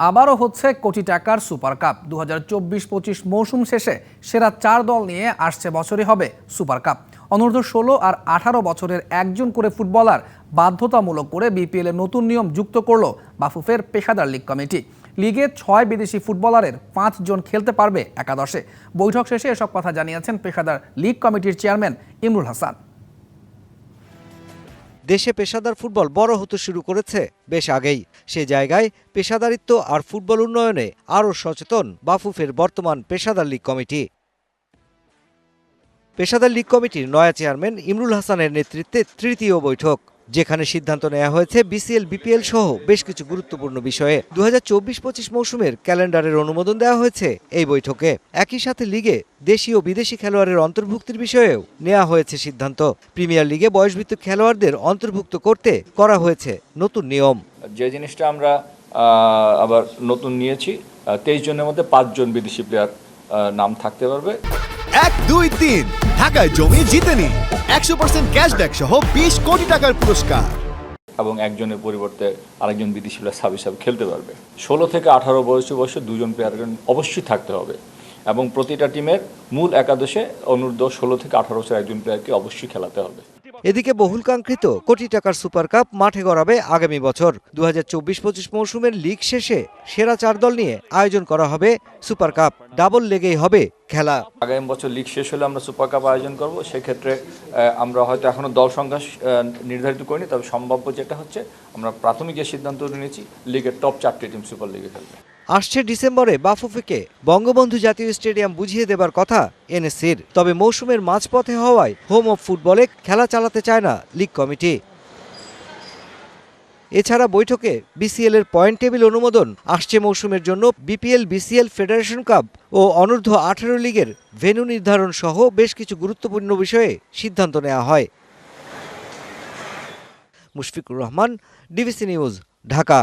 আবারও হচ্ছে কোটি টাকার সুপার কাপ 2024-25 মৌসুম শেষে সেরা 4 দল নিয়ে আসছে বছরই হবে সুপার কাপ। অনূর্ধ্ব 16 আর 18 বছরের একজন করে ফুটবলার বাধ্যতামূলক করে বিপিএল এর নতুন নিয়ম যুক্ত করল বাফুফের পেশাদার লীগ কমিটি। লিগে 6 বিদেশি ফুটবলারের 5 জন খেলতে পারবে একাদশে। বৈঠক শেষে এসব কথা জানিয়েছেন পেশাদার লীগ কমিটির চেয়ারম্যান ইমরুল হাসান। দেশে পেশাদার ফুটবল বড় হতে শুরু করেছে বেশ আগেই। সে জায়গায় পেশাদারিত্ব আর ফুটবল উন্নয়নে আরও সচেতন বাফুফের বর্তমান পেশাদার লীগ কমিটি। পেশাদার লীগ কমিটির নয়া চেয়ারম্যান ইমরুল হাসানের নেতৃত্বে তৃতীয় বৈঠক, যেখানে সিদ্ধান্ত নেওয়া হয়েছে বিসিএল বিপিএল সহ বেশ কিছু গুরুত্বপূর্ণ বিষয়ে। 2024-25 মৌসুমের ক্যালেন্ডারের অনুমোদন দেওয়া হয়েছে এই বৈঠকে। একই সাথে লিগে দেশি ও বিদেশি খেলোয়াড়ের অন্তর্ভুক্তির বিষয়েও নেওয়া হয়েছে সিদ্ধান্ত। প্রিমিয়ার লিগে বয়সভিত্তিক খেলোয়াড়দের অন্তর্ভুক্ত করতে করা হয়েছে নতুন নিয়ম। যে জিনিসটা আমরা আবার নতুন নিয়েছি, 23 জনের মধ্যে 5 জন বিদেশি প্লেয়ার নাম থাকতে পারবে। 1, 2, 3 ঢাকায় জমি জিতে নিন 100% ক্যাশব্যাক সহ 20 কোটি টাকার পুরস্কার এবং একজনের পরিবর্তে আরেকজন বিদেশি প্লেয়ার সাব হিসাবে খেলতে পারবে। 16 থেকে 18 বয়সে 2 জন প্লেয়ার অবশ্যই থাকতে হবে এবং প্রতিটা টিমের মূল একাদশে অনূর্ধ্ব 16 থেকে 18 বছর একজন প্লেয়ারকে অবশ্যই খেলাতে হবে। এদিকে বহুলকাঙ্ক্ষিত কোটি টাকার সুপার কাপ মাঠে গড়াবে আগামী বছর। 2024-25 মৌসুমের লিগ শেষে সেরা 4 দল নিয়ে আয়োজন করা হবে সুপার কাপ। ডাবল লেগেই হবে খেলা। আগামী বছর লিগ শেষ হলে আমরা সুপার কাপ আয়োজন করব। সেক্ষেত্রে আমরা হয়তো এখনো দল সংখ্যা নির্ধারিত করিনি, তবে সম্ভাব্য যেটা হচ্ছে আমরা প্রাথমিক যে সিদ্ধান্ত নিয়েছি লিগের টপ 4টি টিম সুপার লিগে খেলবে। আসছে ডিসেম্বরে বাফুফেকে বঙ্গবন্ধু জাতীয় স্টেডিয়াম বুঝিয়ে দেবার কথা এনএসসির। তবে মৌসুমের মাঝপথে হওয়ায় হোম অফ ফুটবলে খেলা চালাতে চায় না লীগ কমিটি। এছাড়া বৈঠকে বিসিএল এর পয়েন্ট টেবিল অনুমোদন, আসছে মৌসুমের জন্য বিপিএল বিসিএল ফেডারেশন কাপ ও অনূর্ধ্ব 18 লিগের ভেন্যু নির্ধারণ সহ বেশ কিছু গুরুত্বপূর্ণ বিষয়ে সিদ্ধান্ত নেওয়া হয়। Mushfiqur Rahman, DBC news, Dhaka.